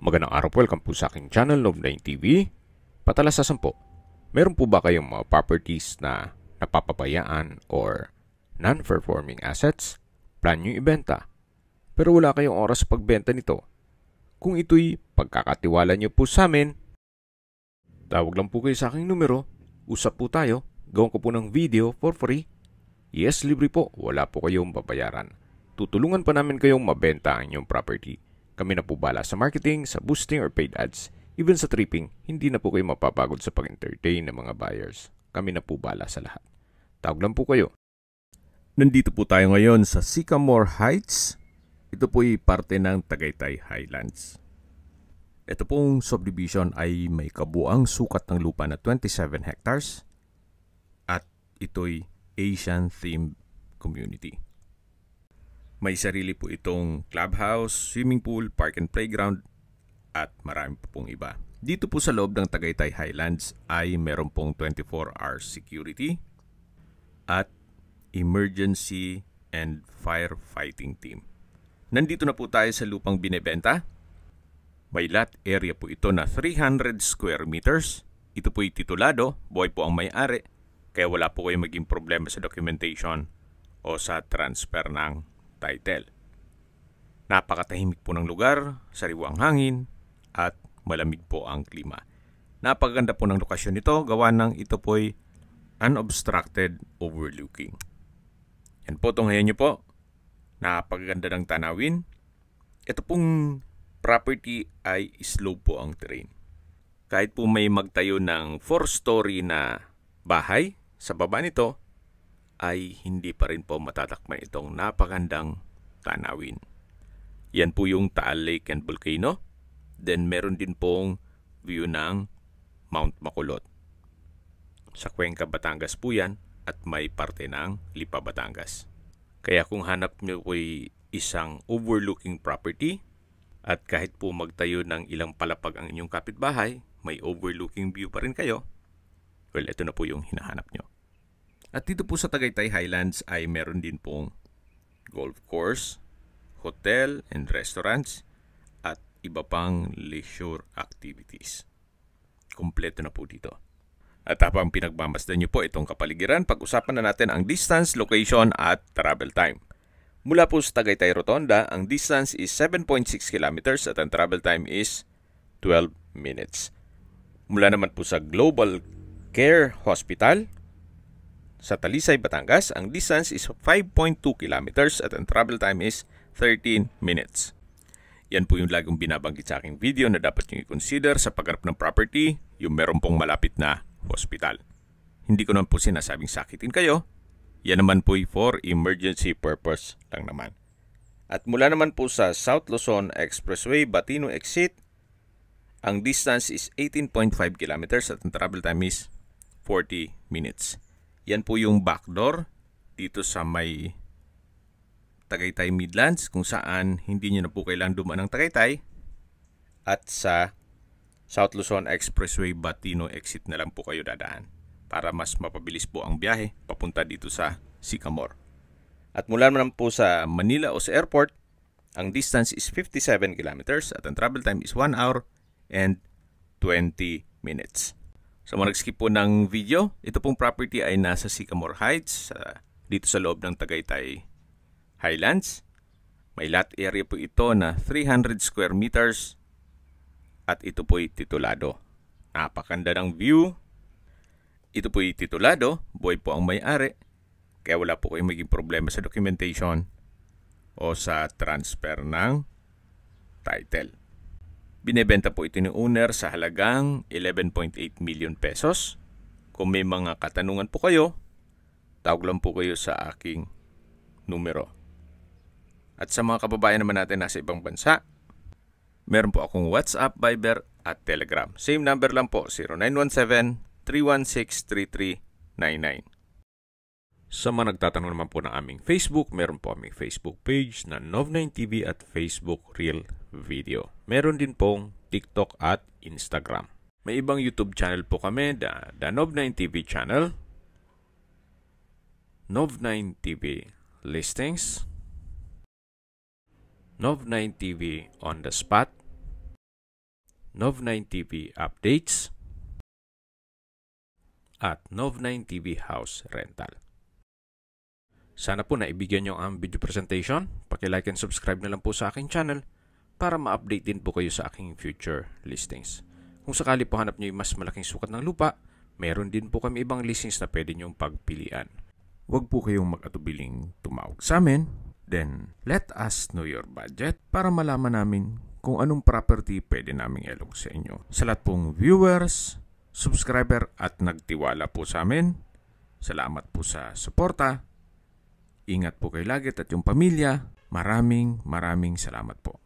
Magandang araw po, welcome po sa aking channel, Nov9 TV. Patalasasan po, meron po ba kayong mga properties na napapabayaan or non-performing assets? Plan nyo ibenta, pero wala kayong oras sa pagbenta nito. Kung ito'y pagkakatiwala nyo po sa amin, tawag lang po kayo sa aking numero, usap po tayo, gawin ko po ng video for free. Yes, libre po, wala po kayong babayaran. Tutulungan pa namin kayong mabenta ang inyong property. Kami na po bala sa marketing, sa boosting or paid ads. Even sa tripping, hindi na po kayo mapapagod sa pag-entertain ng mga buyers. Kami na po bala sa lahat. Tawag lang po kayo. Nandito po tayo ngayon sa Sycamore Heights. Ito po'y parte ng Tagaytay Highlands. Ito pong subdivision ay may kabuang sukat ng lupa na 27 hectares. At ito'y Asian-themed community. May sarili po itong clubhouse, swimming pool, park and playground, at marami po pong iba. Dito po sa loob ng Tagaytay Highlands ay meron pong 24-hour security at emergency and firefighting team. Nandito na po tayo sa lupang binebenta. May lot area po ito na 300 square meters. Ito po'y titulado, buhay po ang may-ari, kaya wala po kayong maging problema sa documentation o sa transfer ng title. Napakatahimik po ng lugar, sariwang hangin, at malamig po ang klima. Napakaganda po ng lokasyon nito, gawa ng ito po'y unobstructed overlooking. Yan po, tunghayan nyo po. Napakaganda ng tanawin. Ito pong property ay slope po ang terrain. Kahit po may magtayo ng 4-story na bahay, sa baba nito, ay hindi pa rin po matatakman itong napakagandang tanawin. Yan po yung Taal Lake and Volcano. Then meron din pong view ng Mount Makulot. Sa Cuenca, Batangas po yan at may parte ng Lipa, Batangas. Kaya kung hanap nyo po isang overlooking property at kahit po magtayo ng ilang palapag ang inyong kapitbahay, may overlooking view pa rin kayo, well, ito na po yung hinahanap nyo. At dito po sa Tagaytay Highlands ay meron din pong golf course, hotel and restaurants, at iba pang leisure activities. Kompleto na po dito. At habang pinagmamasdan nyo po itong kapaligiran, pag-usapan na natin ang distance, location at travel time. Mula po sa Tagaytay Rotonda, ang distance is 7.6 kilometers at ang travel time is 12 minutes. Mula naman po sa Global Care Hospital, sa Talisay, Batangas, ang distance is 5.2 kilometers at ang travel time is 13 minutes. Yan po yung laging binabanggit sa aking video na dapat nyo i-consider sa pagharap ng property, yung meron pong malapit na hospital. Hindi ko naman po sinasabing sakitin kayo. Yan naman po for emergency purpose lang naman. At mula naman po sa South Luzon Expressway, Batino Exit, ang distance is 18.5 kilometers at ang travel time is 40 minutes. Yan po yung backdoor dito sa may Tagaytay Midlands kung saan hindi nyo na po kailangan dumaan ng Tagaytay, at sa South Luzon Expressway Batino Exit na lang po kayo dadaan para mas mapabilis po ang biyahe papunta dito sa Sycamore. At mula naman po sa Manila o sa airport, ang distance is 57 kilometers at ang travel time is 1 hour and 20 minutes. Sa mga nag-skip po ng video, ito pong property ay nasa Sycamore Heights, dito sa loob ng Tagaytay Highlands. May lot area po ito na 300 square meters at ito po'y titulado. Napakanda ng view. Ito po'y titulado, buhay po ang may-ari, kaya wala po kayong maging problema sa documentation o sa transfer ng title. Binebenta po ito ni owner sa halagang 11.8 million pesos. Kung may mga katanungan po kayo, tawag lang po kayo sa aking numero. At sa mga kababayan naman natin nasa ibang bansa, meron po akong WhatsApp, Viber at Telegram. Same number lang po, 0917-316-3399. Sa mga nagtatanong naman po ng aming Facebook, meron po aming Facebook page na Nov9 TV at Facebook Real Video. Meron din pong TikTok at Instagram. May ibang YouTube channel po kami, the Nov9 TV channel, Nov9 TV Listings, Nov9 TV On The Spot, Nov9 TV Updates at Nov9 TV House Rental. Sana po naibigyan nyo ang video presentation. Paki-like and subscribe na lang po sa aking channel para ma-update din po kayo sa aking future listings. Kung sakali po hanap nyo yung mas malaking sukat ng lupa, meron din po kami ibang listings na pwede nyong pagpilian. Huwag po kayong mag-atubiling tumawag sa amin. Then, let us know your budget para malaman namin kung anong property pwede naming ilog sa inyo. Sa lahat pong viewers, subscriber at nagtiwala po sa amin, salamat po sa suporta. Ingat po kayo lagi at yung pamilya. Maraming salamat po.